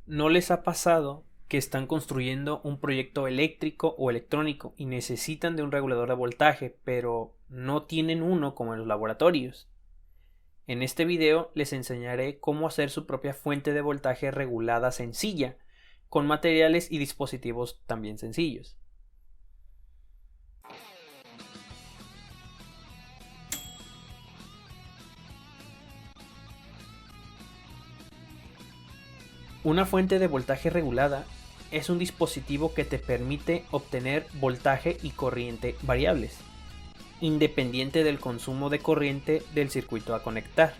¿No les ha pasado que están construyendo un proyecto eléctrico o electrónico y necesitan de un regulador de voltaje, pero no tienen uno como en los laboratorios? En este video les enseñaré cómo hacer su propia fuente de voltaje regulada sencilla, con materiales y dispositivos también sencillos. Una fuente de voltaje regulada es un dispositivo que te permite obtener voltaje y corriente variables, independiente del consumo de corriente del circuito a conectar.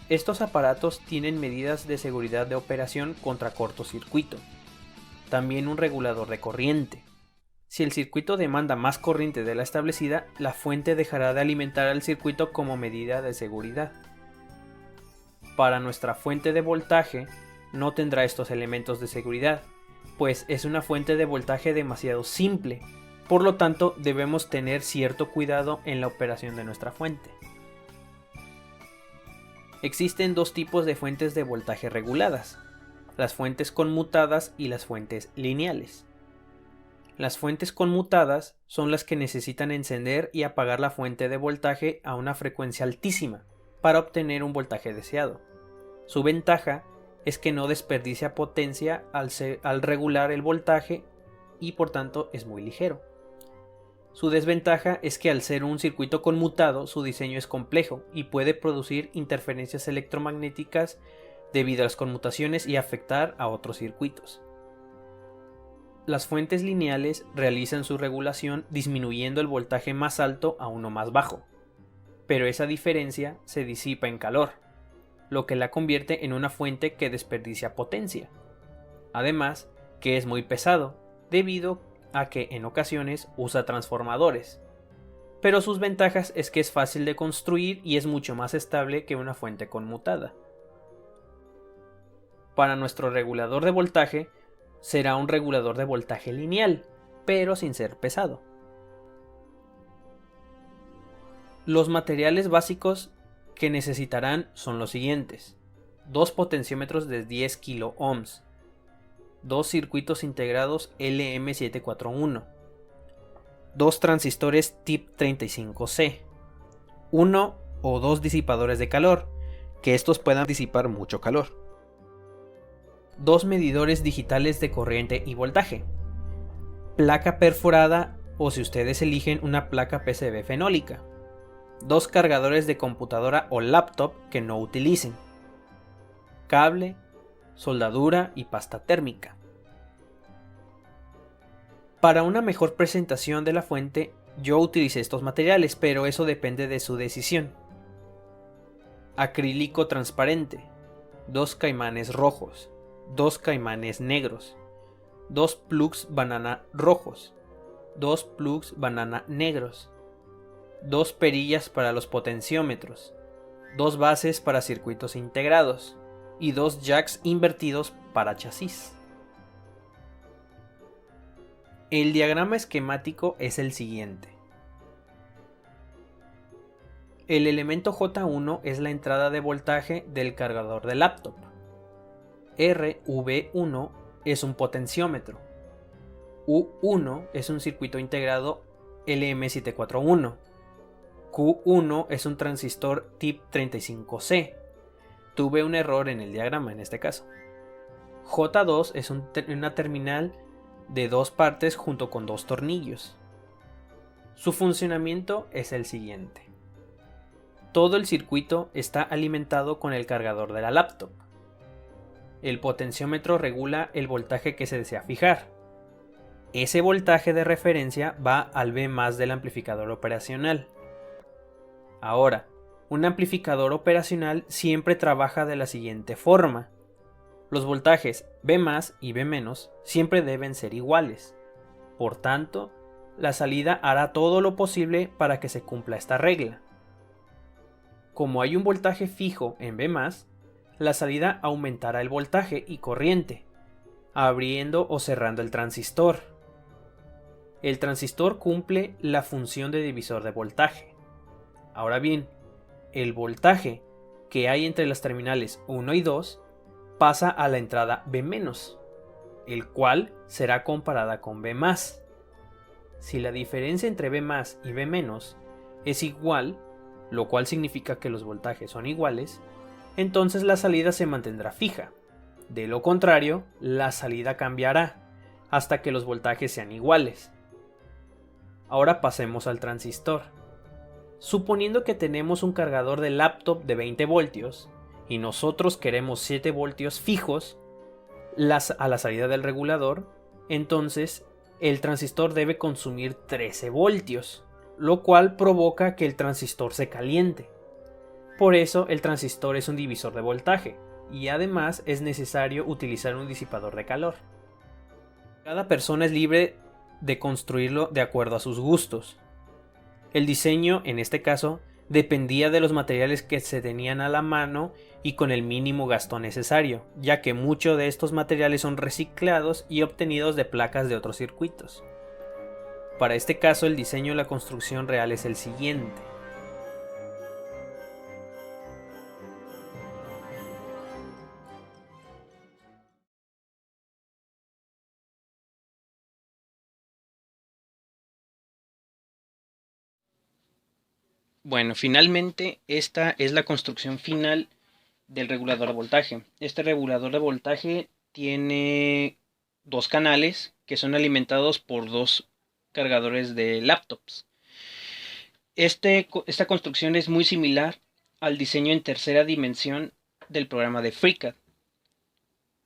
Estos aparatos tienen medidas de seguridad de operación contra cortocircuito, también un regulador de corriente. Si el circuito demanda más corriente de la establecida, la fuente dejará de alimentar al circuito como medida de seguridad. Para nuestra fuente de voltaje no tendrá estos elementos de seguridad, pues es una fuente de voltaje demasiado simple, por lo tanto debemos tener cierto cuidado en la operación de nuestra fuente. Existen dos tipos de fuentes de voltaje reguladas, las fuentes conmutadas y las fuentes lineales. Las fuentes conmutadas son las que necesitan encender y apagar la fuente de voltaje a una frecuencia altísima para obtener un voltaje deseado. Su ventaja es que no desperdicia potencia al regular el voltaje y por tanto es muy ligero. Su desventaja es que al ser un circuito conmutado su diseño es complejo y puede producir interferencias electromagnéticas debido a las conmutaciones y afectar a otros circuitos. Las fuentes lineales realizan su regulación disminuyendo el voltaje más alto a uno más bajo, pero esa diferencia se disipa en calor, lo que la convierte en una fuente que desperdicia potencia. Además, que es muy pesado, debido a que en ocasiones usa transformadores. Pero sus ventajas es que es fácil de construir y es mucho más estable que una fuente conmutada. Para nuestro regulador de voltaje, será un regulador de voltaje lineal, pero sin ser pesado. Los materiales básicos que necesitarán son los siguientes: dos potenciómetros de 10 kilo ohms, dos circuitos integrados LM741, dos transistores TIP35C, uno o dos disipadores de calor, que estos puedan disipar mucho calor, dos medidores digitales de corriente y voltaje, placa perforada o si ustedes eligen una placa PCB fenólica, dos cargadores de computadora o laptop que no utilicen, cable, soldadura y pasta térmica. Para una mejor presentación de la fuente, yo utilicé estos materiales, pero eso depende de su decisión. Acrílico transparente, dos caimanes rojos, dos caimanes negros, dos plugs banana rojos, dos plugs banana negros, dos perillas para los potenciómetros, dos bases para circuitos integrados y dos jacks invertidos para chasis. El diagrama esquemático es el siguiente. El elemento J1 es la entrada de voltaje del cargador de laptop. RV1 es un potenciómetro. U1 es un circuito integrado LM741. Q1 es un transistor TIP35C. Tuve un error en el diagrama en este caso. J2 es una terminal de dos partes junto con dos tornillos. Su funcionamiento es el siguiente. Todo el circuito está alimentado con el cargador de la laptop. El potenciómetro regula el voltaje que se desea fijar. Ese voltaje de referencia va al V+ del amplificador operacional. Ahora, un amplificador operacional siempre trabaja de la siguiente forma. Los voltajes V+ y V- siempre deben ser iguales. Por tanto, la salida hará todo lo posible para que se cumpla esta regla. Como hay un voltaje fijo en V+, la salida aumentará el voltaje y corriente, abriendo o cerrando el transistor. El transistor cumple la función de divisor de voltaje. Ahora bien, el voltaje que hay entre las terminales 1 y 2 pasa a la entrada B-, el cual será comparada con B+. Si la diferencia entre B+ y B- es igual, lo cual significa que los voltajes son iguales, entonces la salida se mantendrá fija. De lo contrario, la salida cambiará hasta que los voltajes sean iguales. Ahora pasemos al transistor. Suponiendo que tenemos un cargador de laptop de 20 voltios y nosotros queremos 7 voltios fijos a la salida del regulador, entonces el transistor debe consumir 13 voltios, lo cual provoca que el transistor se caliente. Por eso el transistor es un divisor de voltaje, y además es necesario utilizar un disipador de calor. Cada persona es libre de construirlo de acuerdo a sus gustos. El diseño, en este caso, dependía de los materiales que se tenían a la mano y con el mínimo gasto necesario, ya que muchos de estos materiales son reciclados y obtenidos de placas de otros circuitos. Para este caso, el diseño y la construcción real es el siguiente. Bueno, finalmente esta es la construcción final del regulador de voltaje. Este regulador de voltaje tiene dos canales que son alimentados por dos cargadores de laptops. Esta construcción es muy similar al diseño en tercera dimensión del programa de FreeCAD.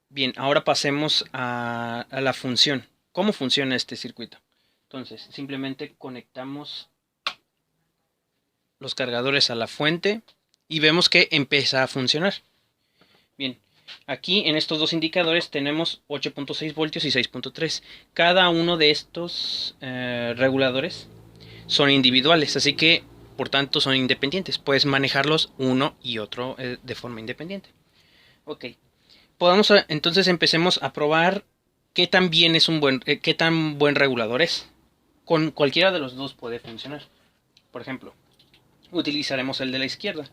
Bien, ahora pasemos a la función. ¿Cómo funciona este circuito? Entonces, simplemente conectamos los cargadores a la fuente y vemos que empieza a funcionar. Bien, aquí en estos dos indicadores tenemos 8.6 voltios y 6.3. Cada uno de estos reguladores son individuales, así que por tanto son independientes. Puedes manejarlos uno y otro de forma independiente. Ok, entonces empecemos a probar qué tan buen regulador es. Con cualquiera de los dos puede funcionar. Por ejemplo, utilizaremos el de la izquierda.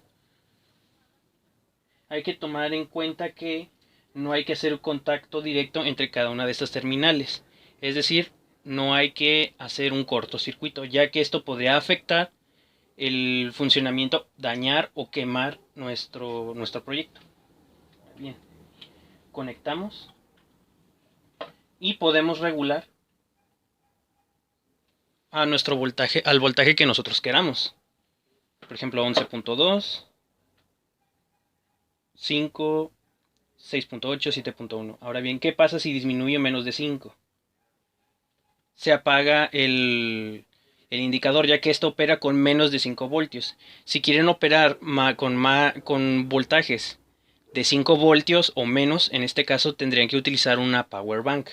Hay que tomar en cuenta que no hay que hacer un contacto directo entre cada una de estas terminales. Es decir, no hay que hacer un cortocircuito, ya que esto podría afectar el funcionamiento, dañar o quemar nuestro proyecto. Bien, conectamos y podemos regular a nuestro voltaje, al voltaje que nosotros queramos. Por ejemplo, 11.2, 5, 6.8, 7.1. Ahora bien, ¿qué pasa si disminuye menos de 5? Se apaga el indicador, ya que esto opera con menos de 5 voltios. Si quieren operar con voltajes de 5 voltios o menos, en este caso tendrían que utilizar una power bank.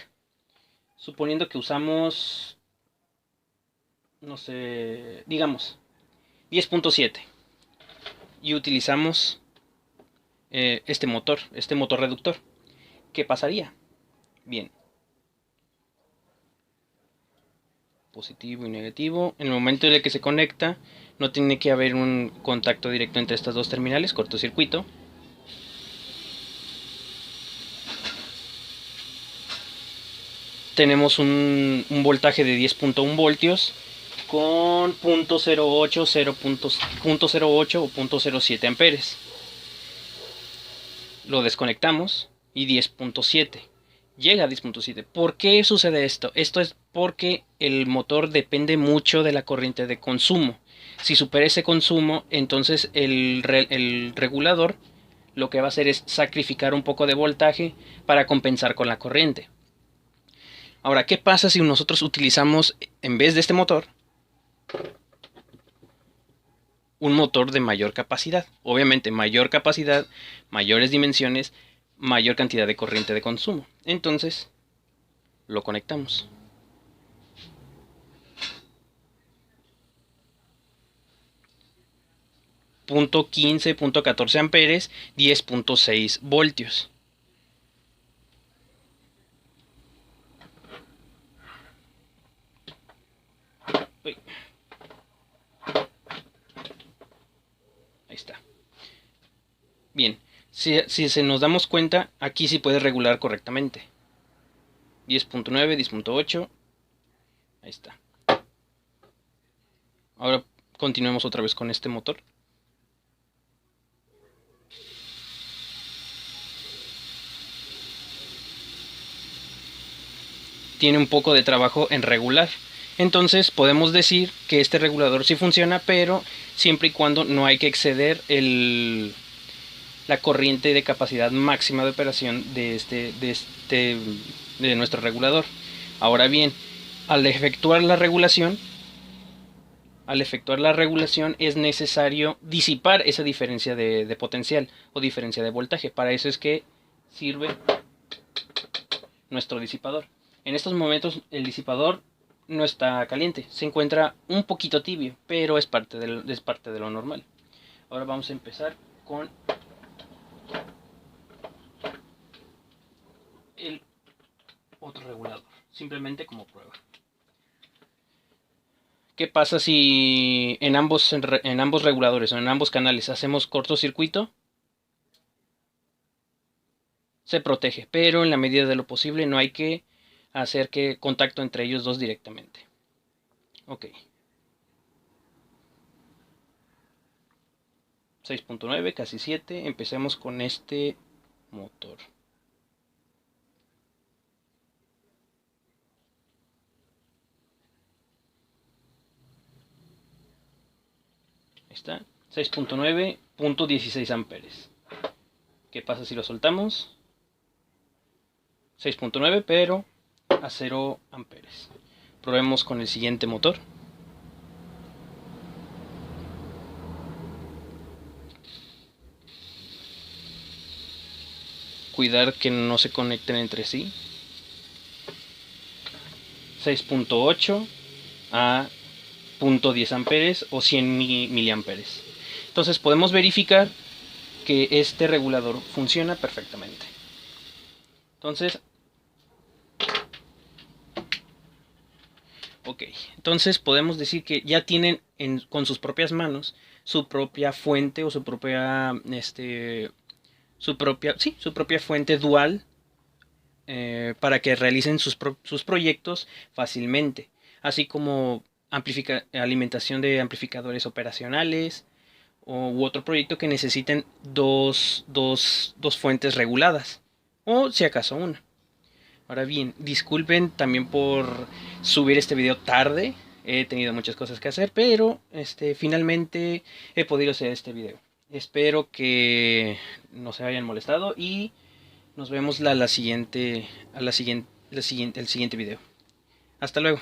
Suponiendo que usamos, no sé, digamos 10.7 y utilizamos este motor reductor. ¿Qué pasaría? Bien, positivo y negativo. En el momento en el que se conecta, no tiene que haber un contacto directo entre estas dos terminales, cortocircuito. Tenemos un voltaje de 10.1 voltios con 0.08, 0.08 o 0.07 amperes. Lo desconectamos y 10.7. Llega a 10.7. ¿Por qué sucede esto? Esto es porque el motor depende mucho de la corriente de consumo. Si supera ese consumo, entonces el regulador lo que va a hacer es sacrificar un poco de voltaje para compensar con la corriente. Ahora, ¿qué pasa si nosotros utilizamos, en vez de este motor, un motor de mayor capacidad? Obviamente, mayor capacidad, mayores dimensiones, mayor cantidad de corriente de consumo. Entonces, lo conectamos. .15, .14 amperes, 10.6 voltios. Ahí está. Bien, Si se nos damos cuenta, aquí sí puede regular correctamente. 10.9, 10.8. Ahí está. Ahora continuemos otra vez con este motor. Tiene un poco de trabajo en regular. Entonces podemos decir que este regulador sí funciona, pero siempre y cuando no hay que exceder la corriente de capacidad máxima de operación de nuestro regulador. Ahora bien, al efectuar la regulación es necesario disipar esa diferencia de potencial o diferencia de voltaje. Para eso es que sirve nuestro disipador. En estos momentos el disipador no está caliente, se encuentra un poquito tibio, pero es parte de lo normal. Ahora vamos a empezar con el otro regulador, simplemente como prueba. ¿Qué pasa si en ambos reguladores o en ambos canales hacemos cortocircuito? Se protege, pero en la medida de lo posible no hay que hacer contacto entre ellos dos directamente. Ok. 6.9, casi 7. Empecemos con este motor. Ahí está. 6.9, 0.16 amperes. ¿Qué pasa si lo soltamos? 6.9, pero a 0 amperes. Probemos con el siguiente motor. Cuidar que no se conecten entre sí. 6.8 a 0.10 amperes o 100 miliamperes. Entonces podemos verificar que este regulador funciona perfectamente. Entonces, entonces podemos decir que ya tienen con sus propias manos su propia fuente o su propia fuente dual para que realicen sus proyectos fácilmente, así como alimentación de amplificadores operacionales u otro proyecto que necesiten dos fuentes reguladas, o si acaso una. Ahora bien, disculpen también por subir este video tarde. He tenido muchas cosas que hacer, pero finalmente he podido hacer este video. Espero que no se hayan molestado y nos vemos el siguiente video. Hasta luego.